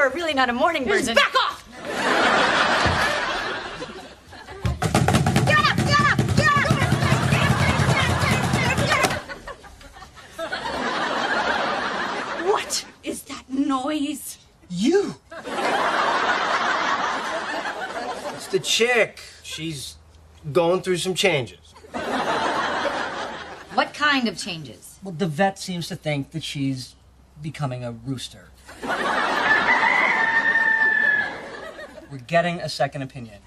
You're really not a morning person. Back off! Get up! Get up! Get up! What is that noise? You! It's the chick. She's going through some changes. What kind of changes? Well, the vet seems to think that she's becoming a rooster. We're getting a second opinion.